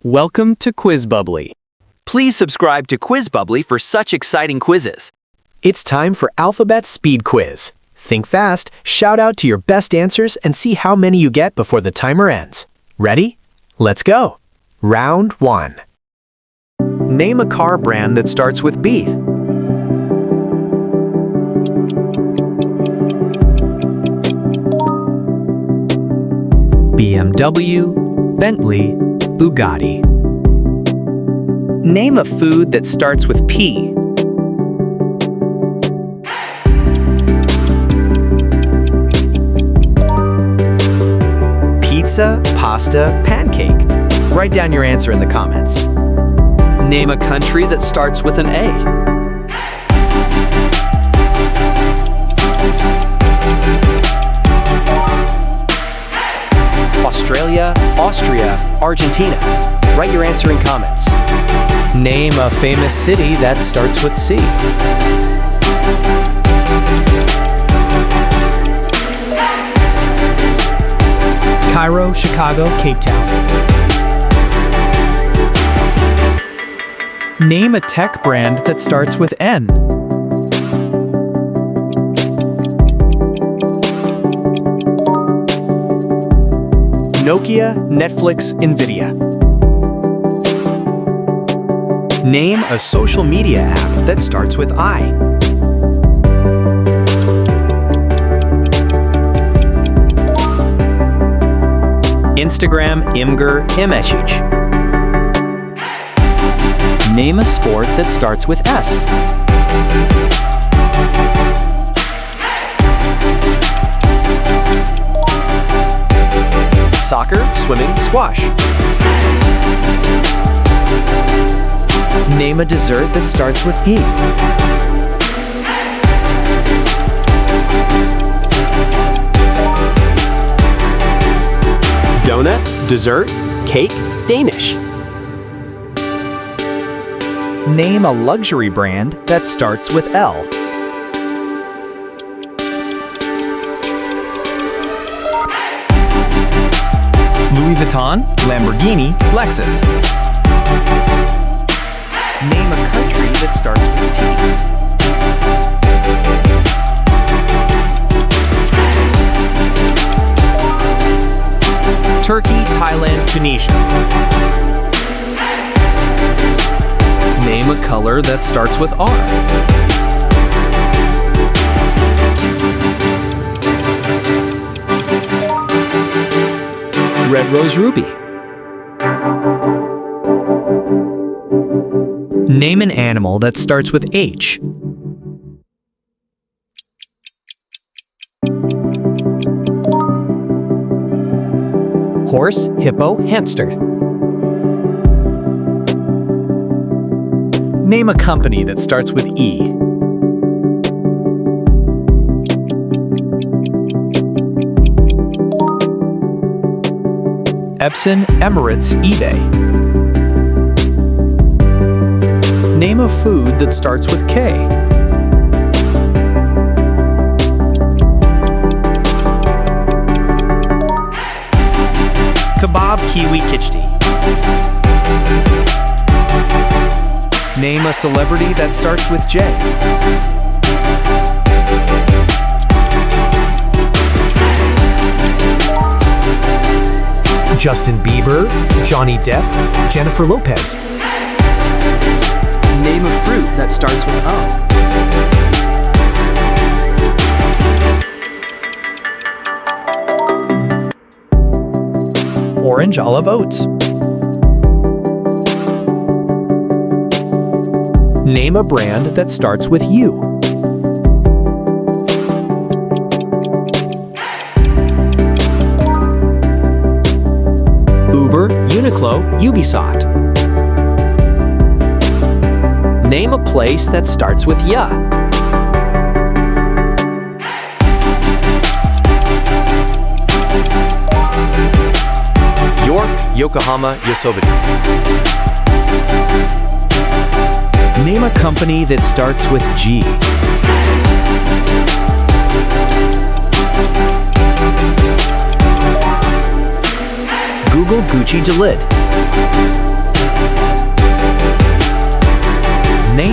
Welcome to Quiz Bubbly. Please subscribe to Quiz Bubbly for such exciting quizzes. It's time for Alphabet Speed Quiz. Think fast, shout out to your best answers, and see how many you get before the timer ends. Ready? Let's go. Round 1. Name a car brand that starts with B. BMW, Bentley, Bugatti. Name a food that starts with P. Pizza, pasta, pancake. Write down your answer in the comments. Name a country that starts with an A. Australia, Austria, Argentina. Write your answer in comments. Name a famous city that starts with C. Cairo, Chicago, Cape Town. Name a tech brand that starts with N. Nokia, Netflix, Nvidia. Name a social media app that starts with I. Instagram, Imgur, Imeshich. Name a sport that starts with S. Soccer, swimming, squash. Name a dessert that starts with E. Donut, dessert, cake, Danish. Name a luxury brand that starts with L. Louis Vuitton, Lamborghini, Lexus. Name a country that starts with T. Turkey, Thailand, Tunisia. Name a color that starts with R. Red Rose Ruby. Name an animal that starts with H. Horse, hippo, hamster. Name a company that starts with E. Epson, Emirates, eBay. Name a food that starts with K. Kebab, kiwi, kichdi. Name a celebrity that starts with J. Justin Bieber, Johnny Depp, Jennifer Lopez. Name a fruit that starts with O. Orange, olive, oats. Name a brand that starts with U. Uber, Uniqlo, Ubisoft. Name a place that starts with Ya. York, Yokohama, Yosobite. Name a company that starts with G. Google Gucci Delid.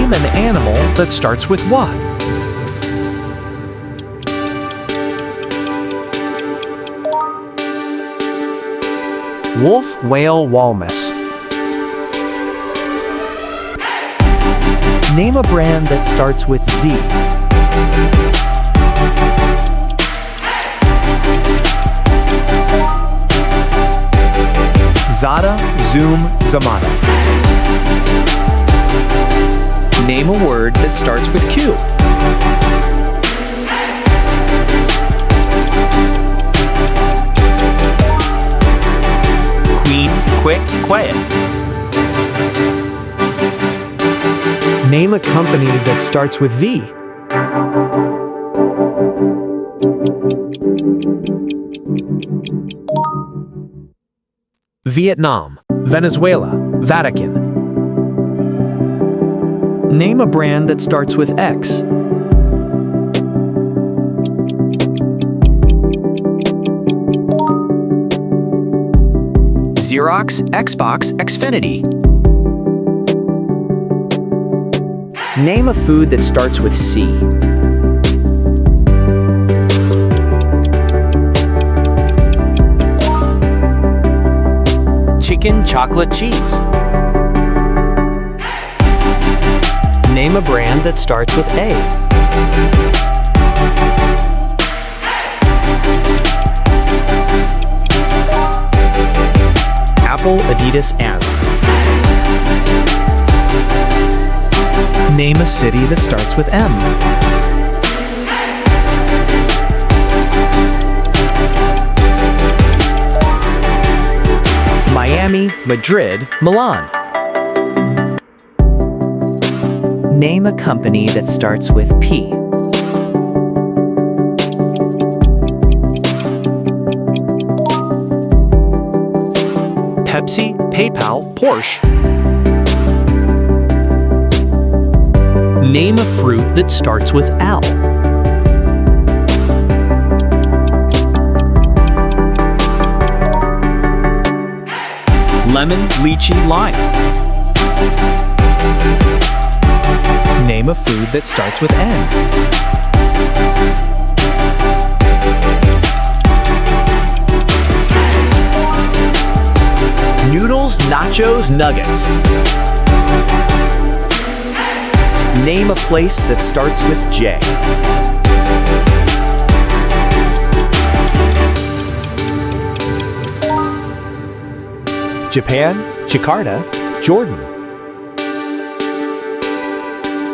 Name an animal that starts with what? Wolf, whale, walrus. Name a brand that starts with Z. Zada, Zoom, Zamada. Name a word that starts with Q. Queen, quick, quiet. Name a company that starts with V. Vietnam, Venezuela, Vatican. Name a brand that starts with X. Xerox, Xbox, Xfinity. Name a food that starts with C. Chicken, chocolate, cheese. Name a brand that starts with A. Apple, Adidas, Amazon. Name a city that starts with M. Miami, Madrid, Milan. Name a company that starts with P. Pepsi, PayPal, Porsche. Name a fruit that starts with L. Lemon, lychee, lime. Name a food that starts with N. Noodles, nachos, nuggets. Name a place that starts with J. Japan, Jakarta, Jordan.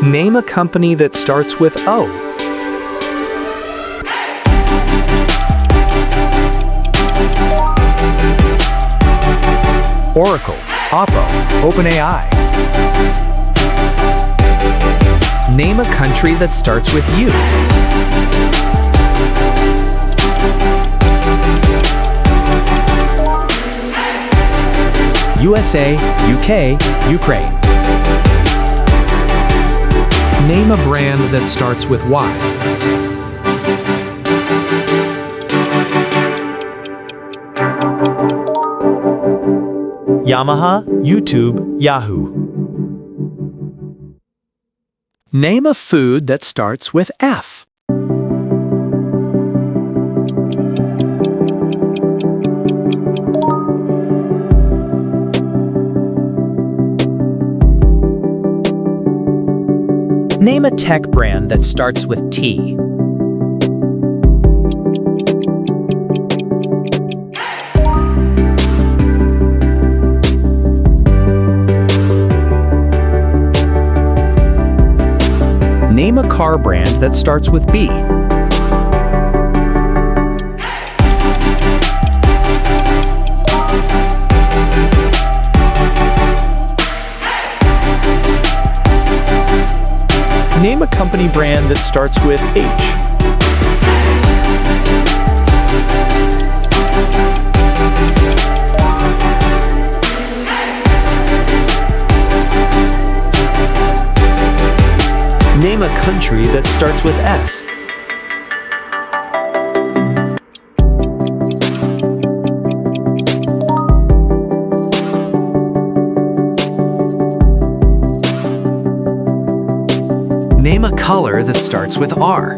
Name a company that starts with O. Oracle, Oppo, OpenAI. Name a country that starts with U. USA, UK, Ukraine. Name a brand that starts with Y. Yamaha, YouTube, Yahoo. Name a food that starts with F. Name a tech brand that starts with T. Name a car brand that starts with B. Name a company brand that starts with H. Name a country that starts with S. Name a color that starts with R.